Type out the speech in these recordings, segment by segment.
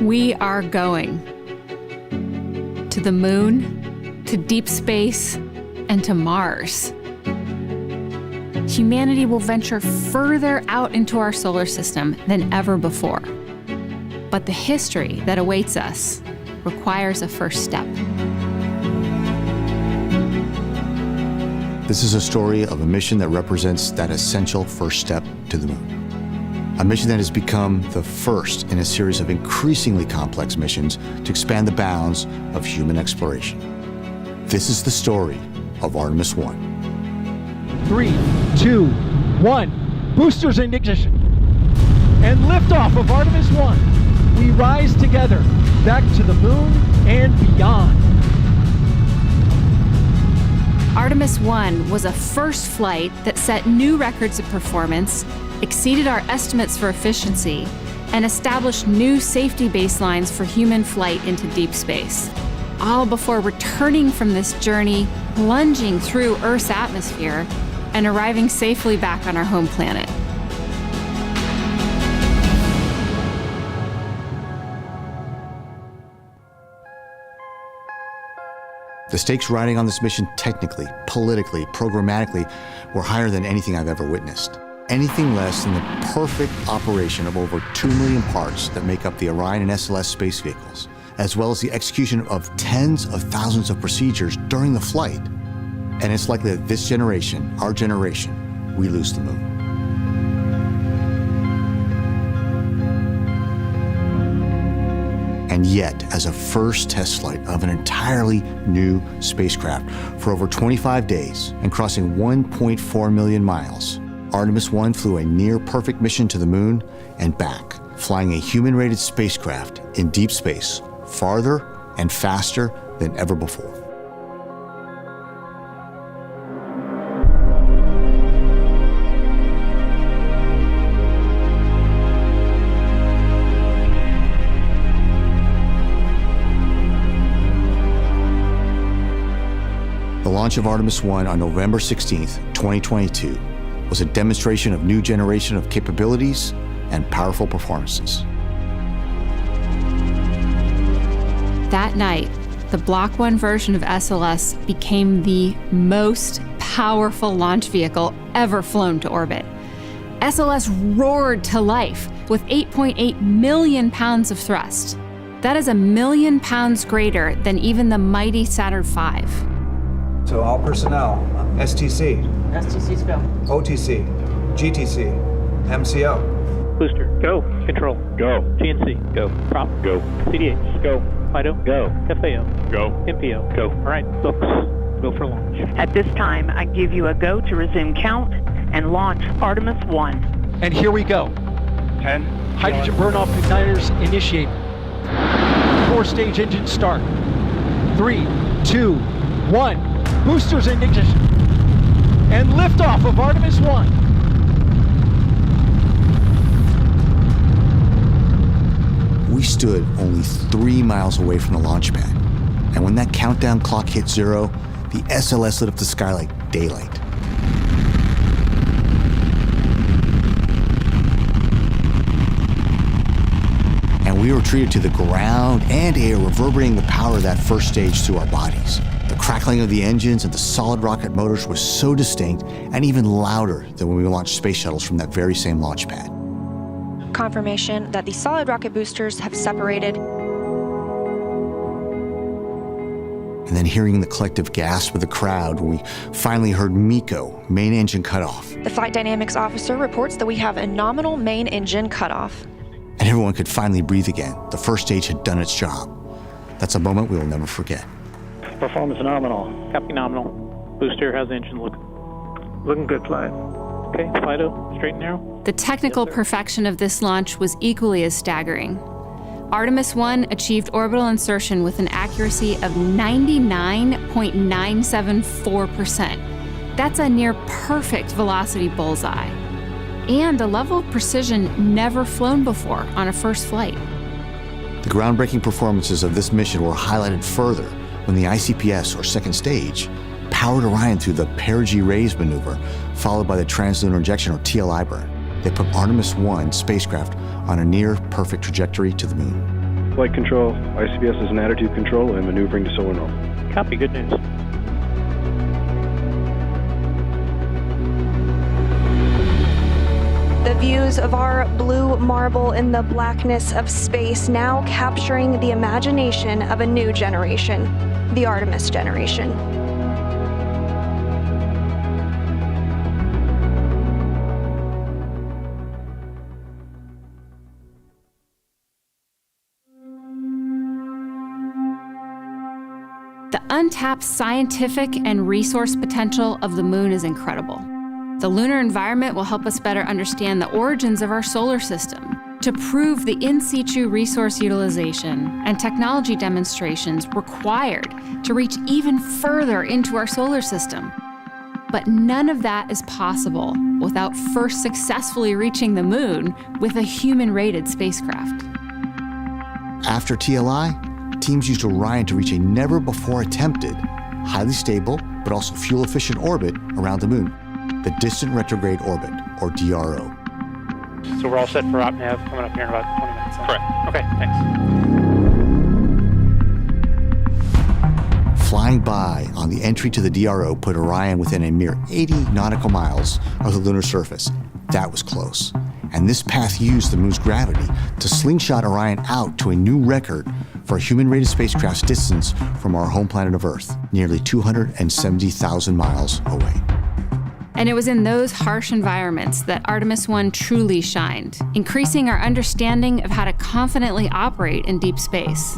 We are going to the moon, to deep space, and to Mars. Humanity will venture further out into our solar system than ever before. But the history that awaits us requires a first step. This is a story of a mission that represents that essential first step to the moon. A mission that has become the first in a series of increasingly complex missions to expand the bounds of human exploration. This is the story of Artemis I. 3, 2, 1. Boosters in ignition. And liftoff of Artemis I. We rise together back to the moon and beyond. Artemis I was a first flight that set new records of performance, exceeded our estimates for efficiency, and established new safety baselines for human flight into deep space. All before returning from this journey, plunging through Earth's atmosphere, and arriving safely back on our home planet. The stakes riding on this mission technically, politically, programmatically, were higher than anything I've ever witnessed. Anything less than the perfect operation of over 2 million parts that make up the Orion and SLS space vehicles, as well as the execution of tens of thousands of procedures during the flight. And it's likely that this generation, our generation, we lose the moon. And yet, as a first test flight of an entirely new spacecraft for over 25 days and crossing 1.4 million miles, Artemis I flew a near-perfect mission to the moon and back, flying a human-rated spacecraft in deep space farther and faster than ever before. The launch of Artemis I on November 16th, 2022, was a demonstration of new generation of capabilities and powerful performances. That night, the Block 1 version of SLS became the most powerful launch vehicle ever flown to orbit. SLS roared to life with 8.8 million pounds of thrust. That is 1 million pounds greater than even the mighty Saturn V. So all personnel, STC, STC's go. OTC, GTC, MCO. Booster, go. Control, go. GNC, go. Prop, go. CDH, go. FIDO, go. FAO, go. MPO, go. All right, folks, go for launch. At this time, I give you a go to resume count and launch Artemis I. And here we go. 10. Hydrogen burn-off igniters initiate. 4-stage engine start. 3, 2, 1. Boosters in ignition. And liftoff of Artemis I. We stood only 3 miles away from the launch pad, and when that countdown clock hit 0, the SLS lit up the sky like daylight. And we were treated to the ground and air reverberating the power of that first stage through our bodies. The crackling of the engines and the solid rocket motors was so distinct and even louder than when we launched space shuttles from that very same launch pad. Confirmation that the solid rocket boosters have separated. And then hearing the collective gasp of the crowd when we finally heard MECO, main engine cutoff. The flight dynamics officer reports that we have a nominal main engine cutoff. And everyone could finally breathe again. The first stage had done its job. That's a moment we will never forget. Performance nominal. Copy nominal. Booster, how's the engine look? Looking good, flying. Okay, FIDO, straight and narrow. The technical perfection of this launch was equally as staggering. Artemis I achieved orbital insertion with an accuracy of 99.974%. That's a near perfect velocity bullseye, and a level of precision never flown before on a first flight. The groundbreaking performances of this mission were highlighted further when the ICPS, or second stage, powered Orion through the perigee raise maneuver, followed by the translunar injection, or TLI burn. They put Artemis I spacecraft on a near-perfect trajectory to the moon. flight control. ICBS is in attitude control and maneuvering to solar normal. Copy, good news. The views of our blue marble in the blackness of space, now capturing the imagination of a new generation, the Artemis generation. The untapped scientific and resource potential of the moon is incredible. The lunar environment will help us better understand the origins of our solar system, to prove the in situ resource utilization and technology demonstrations required to reach even further into our solar system. But none of that is possible without first successfully reaching the moon with a human-rated spacecraft. After TLI, teams used Orion to reach a never-before-attempted, highly stable, but also fuel-efficient orbit around the moon, the Distant Retrograde Orbit, or DRO. So we're all set for OpNav coming up here in about 20 minutes. Correct. Okay, thanks. Flying by on the entry to the DRO put Orion within a mere 80 nautical miles of the lunar surface. That was close. And this path used the moon's gravity to slingshot Orion out to a new record for a human-rated spacecraft's distance from our home planet of Earth, nearly 270,000 miles away. And it was in those harsh environments that Artemis I truly shined, increasing our understanding of how to confidently operate in deep space.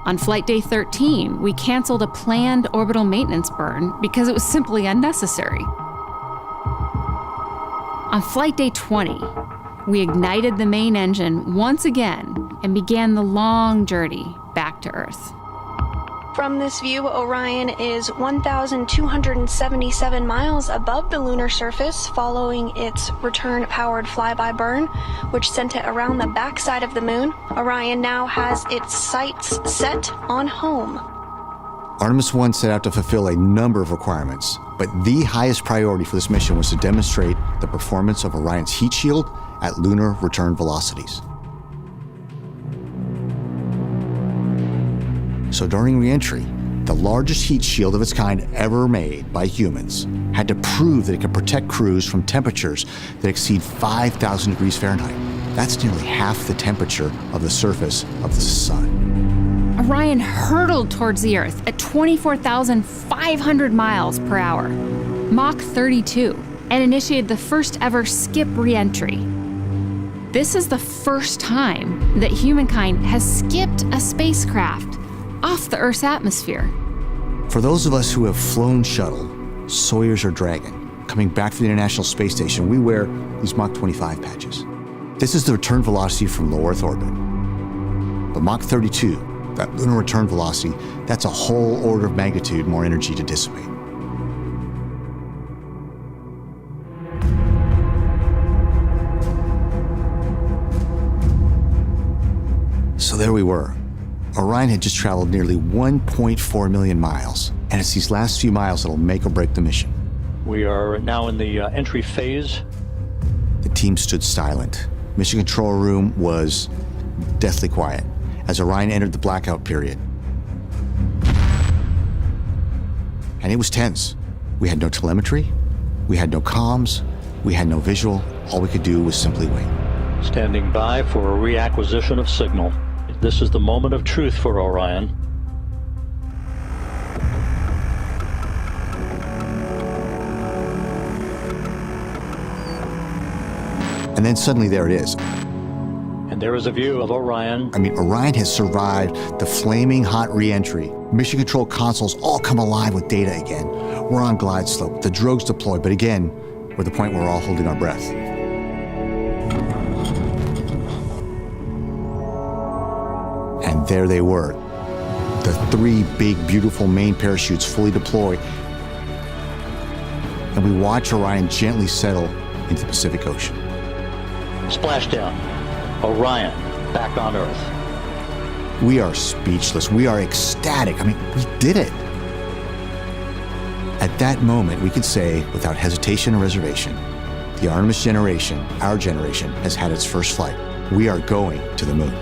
On flight day 13, we canceled a planned orbital maintenance burn because it was simply unnecessary. On flight day 20, we ignited the main engine once again and began the long journey back to Earth. From this view, Orion is 1,277 miles above the lunar surface following its return-powered flyby burn, which sent it around the backside of the moon. Orion now has its sights set on home. Artemis I set out to fulfill a number of requirements, but the highest priority for this mission was to demonstrate the performance of Orion's heat shield at lunar return velocities. So during re-entry, the largest heat shield of its kind ever made by humans had to prove that it could protect crews from temperatures that exceed 5,000 degrees Fahrenheit. That's nearly half the temperature of the surface of the sun. Orion hurtled towards the Earth at 24,500 miles per hour, Mach 32, and initiated the first ever skip re-entry. This is the first time that humankind has skipped a spacecraft off the Earth's atmosphere. For those of us who have flown shuttle, Soyuz or Dragon, coming back from the International Space Station, we wear these Mach 25 patches. This is the return velocity from low Earth orbit. But Mach 32, that lunar return velocity, that's a whole order of magnitude more energy to dissipate. So there we were. Orion had just traveled nearly 1.4 million miles, and it's these last few miles that'll make or break the mission. We are now in the entry phase. The team stood silent. Mission control room was deathly quiet as Orion entered the blackout period. And it was tense. We had no telemetry, we had no comms, we had no visual. All we could do was simply wait. Standing by for a reacquisition of signal. This is the moment of truth for Orion. And then suddenly there it is. And there is a view of Orion. Orion has survived the flaming hot re-entry. Mission control consoles all come alive with data again. We're on glide slope, the drogues deployed, but again, we're at the point where we're all holding our breath. And there they were, the three big, beautiful main parachutes fully deployed. And we watch Orion gently settle into the Pacific Ocean. Splashdown. Orion, back on Earth. We are speechless. We are ecstatic. We did it. At that moment, we could say, without hesitation or reservation, the Artemis generation, our generation, has had its first flight. We are going to the moon.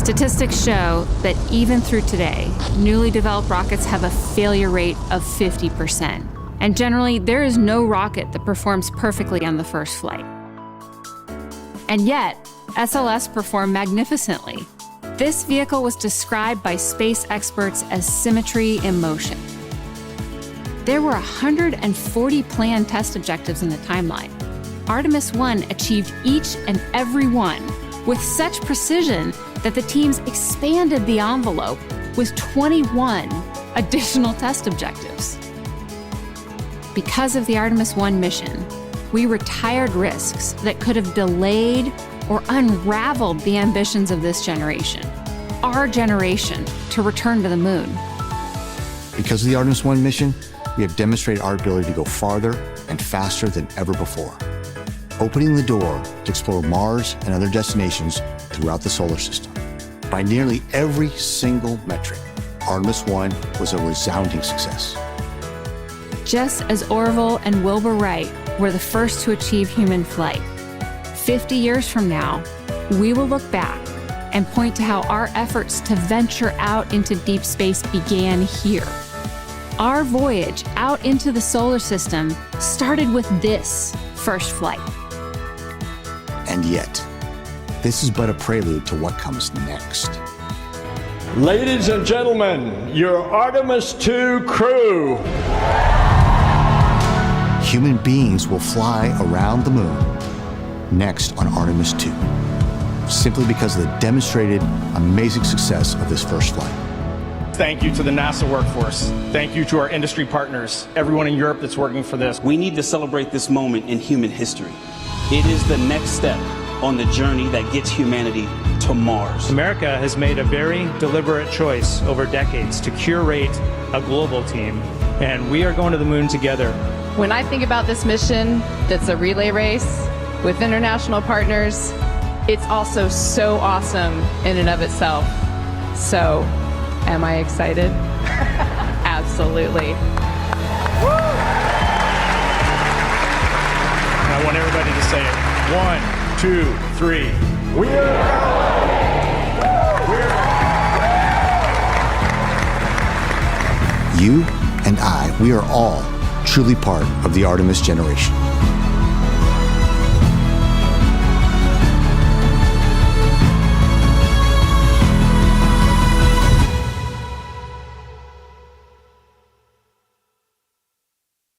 Statistics show that even through today, newly developed rockets have a failure rate of 50%. And generally, there is no rocket that performs perfectly on the first flight. And yet, SLS performed magnificently. This vehicle was described by space experts as symmetry in motion. There were 140 planned test objectives in the timeline. Artemis I achieved each and every one with such precision that the teams expanded the envelope with 21 additional test objectives. Because of the Artemis I mission, we retired risks that could have delayed or unraveled the ambitions of this generation, our generation, to return to the moon. Because of the Artemis I mission, we have demonstrated our ability to go farther and faster than ever before, opening the door to explore Mars and other destinations throughout the solar system. By nearly every single metric, Artemis I was a resounding success. Just as Orville and Wilbur Wright were the first to achieve human flight, 50 years from now, we will look back and point to how our efforts to venture out into deep space began here. Our voyage out into the solar system started with this first flight. And yet, this is but a prelude to what comes next. Ladies and gentlemen, your Artemis II crew. Human beings will fly around the moon next on Artemis II, simply because of the demonstrated amazing success of this first flight. Thank you to the NASA workforce. Thank you to our industry partners, everyone in Europe that's working for this. We need to celebrate this moment in human history. It is the next step on the journey that gets humanity to Mars. America has made a very deliberate choice over decades to curate a global team, and we are going to the moon together. When I think about this mission that's a relay race with international partners, it's also so awesome in and of itself. So, am I excited? Absolutely. I want everybody to say it. 1, 2, 3. We're You and I, we are all truly part of the Artemis generation.